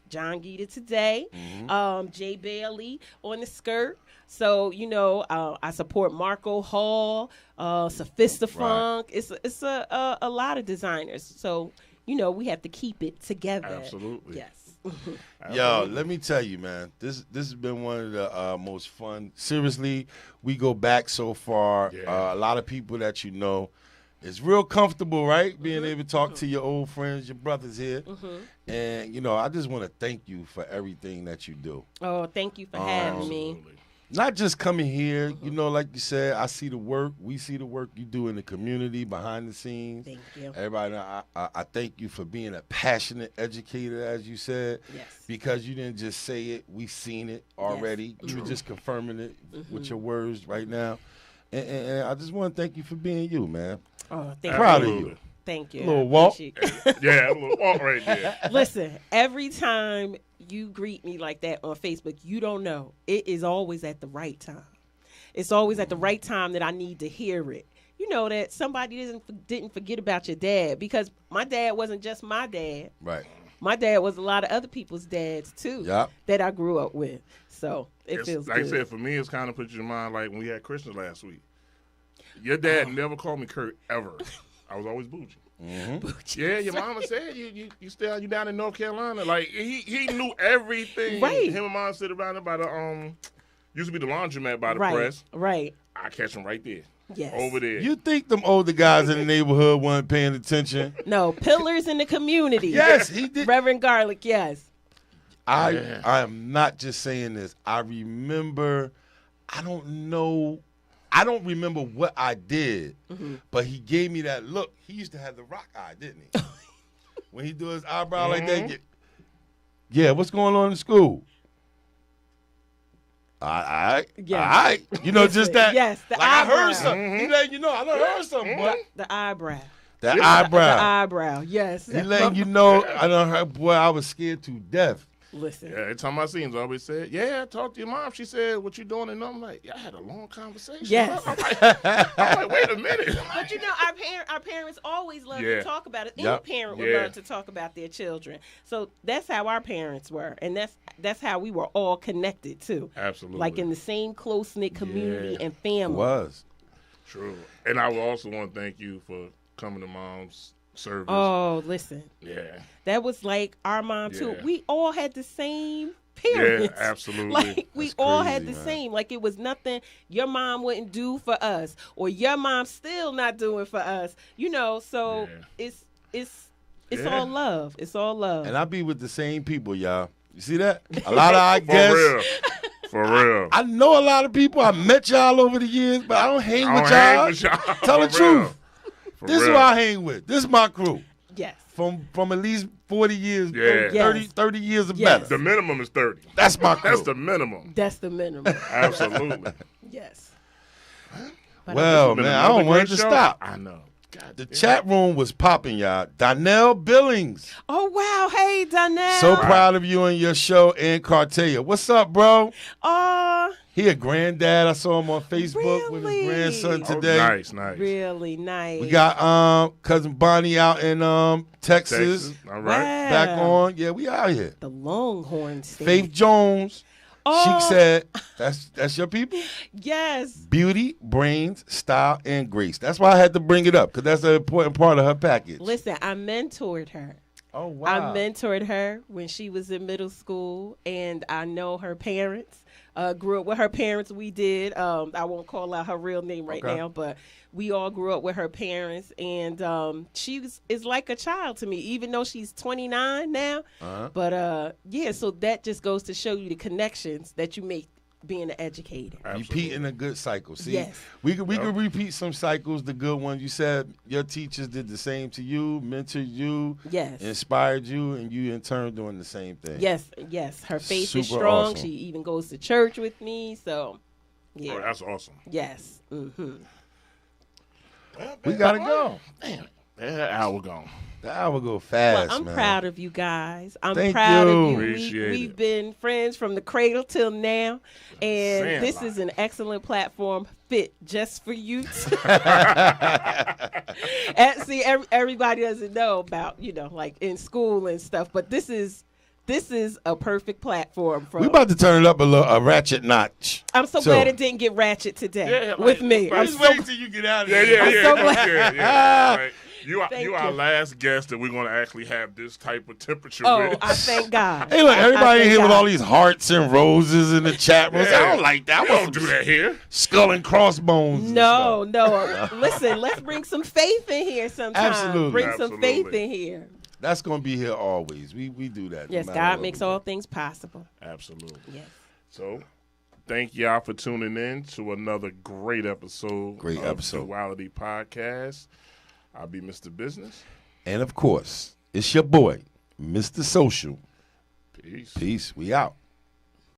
John Gita today, Jay Bailey on the skirt. So, I support Marco Hall, Sophistafunk. Right. It's a lot of designers. So, we have to keep it together. Absolutely. Yes. Yo, let me tell you, man. This has been one of the most fun. Seriously, we go back so far. Yeah. A lot of people that you know. It's real comfortable, right? Being able to talk to your old friends, your brothers here. And, I just want to thank you for everything that you do. Oh, thank you for having me. Absolutely. Not just coming here, like you said, I see the work. We see the work you do in the community, behind the scenes. Thank you. Everybody, I thank you for being a passionate educator, as you said. Yes. Because you didn't just say it, we've seen it already. You're just confirming it with your words right now. And I just want to thank you for being you, man. Oh, thank Proud you. of you. Thank you. A little I walk. appreciate Yeah, a little walk right there. Listen, every time you greet me like that on Facebook, you don't know. It is always at the right time. It's always at the right time that I need to hear it. You know that somebody didn't forget about your dad, because my dad wasn't just my dad. Right. My dad was a lot of other people's dads too. Yep. That I grew up with. So it feels like good. I said, for me, it's kind of put you in mind like when we had Christmas last week. Your dad never called me Kurt ever. I was always Bougie. Yeah, your mama said you down in North Carolina. Like he knew everything. Right. Him and mom sit around by the used to be the laundromat by the Right. press. Right. I catch him right there. Yes. Over there. You think them older guys in the neighborhood weren't paying attention? No, pillars in the community. Yes, he did. Reverend Garlic, yes. I am not just saying this. I remember, I don't remember what I did, but he gave me that look. He used to have the rock eye, didn't he? When he do his eyebrow like that. Yeah, what's going on in school? All right. Yeah. All right. Just that. Yes, the like I eyebrow. heard something. He letting you know. I done heard something, boy. The eyebrow. That The eyebrow. eyebrow, yes. He letting you know. I done heard, boy, I was scared to death. Listen. Yeah, every time I see him, I always said, "Yeah, I talked to your mom." She said, "What you doing?" And I'm like, "Yeah, I had a long conversation." Yes. I'm like, wait a minute. But our parents always love Yeah. to talk about it. Yep. Any parent would Yeah. love to talk about their children. So that's how our parents were, and that's how we were all connected too. Absolutely. Like in the same close knit community Yeah. and family. Was. True. And I would also want to thank you for coming to Mom's service. Oh, listen. Yeah. That was like our mom too. Yeah. We all had the same parents. Yeah, absolutely. Like we That's all crazy, had the man. same. Like it was nothing your mom wouldn't do for us, or your mom still not doing for us. You know, so Yeah. it's Yeah. all love. It's all love. And I be with the same people, y'all. You see that? A lot of our For guests. real. For real. I know a lot of people. I met y'all over the years, but I don't hang I with don't y'all. hang with y'all. Tell the For real. truth. For This is real. who I hang with. This is my crew. Yes. From at least 40 years, Yeah. 30 years or Yes. better. The minimum is 30. That's my crew. That's the minimum. That's the minimum. Absolutely. Yes. But Well, Been man, I another don't want it great to show. stop. I know. God The damn. chat room was popping, y'all. Donnell Billings. oh wow, hey Donnell. So proud of you and your show and Cartelia. What's up, bro? Oh, He a granddad. I saw him on Facebook with Really? his grandson Oh, today. nice. really nice. We got cousin Bonnie out in Texas. Texas. All right. Wow. Back on. Yeah, we out here. the Longhorn State. Faith Jones. Oh. She said, that's your people? Yes. Beauty, brains, style, and grace. That's why I had to bring it up, because that's an important part of her package. Listen, I mentored her. Oh, wow. I mentored her when she was in middle school, and I know her parents. Grew up with her parents. We did. I won't call out her real name right Okay. now, but we all grew up with her parents, and she is like a child to me, even though she's 29 now. Uh-huh. But yeah, so that just goes to show you the connections that you make being an educator. Repeating a good cycle. See, Yes. we could repeat some cycles, the good ones. You said your teachers did the same to you, mentored you, Yes. inspired you, and you in turn doing the same thing. Yes, yes. Her faith is Super strong. awesome. She even goes to church with me. So, yeah. Oh, that's awesome. Yes. Mm-hmm. We gotta go. Damn. That hour gone. The hour go fast, Well, I'm man. proud of you guys. I'm Thank proud you. of you. Appreciate We've it. been friends from the cradle till now, and Saying this a lot. is an excellent platform fit just for you. And see, everybody doesn't know about like in school and stuff, but this is a perfect platform for. We about to turn it up a ratchet notch. I'm so So- glad it didn't get ratchet today Yeah, like- with me. like- I'm Just so wait till you get out of Yeah, here. yeah, I'm yeah. so yeah, glad. yeah. Right. You are Thank our you. last guest that we're going to actually have this type of temperature Oh, with. I thank God. Hey, look, I everybody in thank here with God. all these hearts and roses in the chat room. Yeah. I don't like that. We I want don't some do that here. skull and crossbones. and No, stuff. no. Listen, let's bring some faith in here sometime. Absolutely. Bring some faith Absolutely. in here. That's gonna be here always. We do that. no Yes, matter God what makes we do. all things possible. Absolutely. Yes. So, thank y'all for tuning in to another great episode Great of episode. Duality Podcast. I'll be Mr. Business. And of course, it's your boy, Mr. Social. Peace. Peace. We out.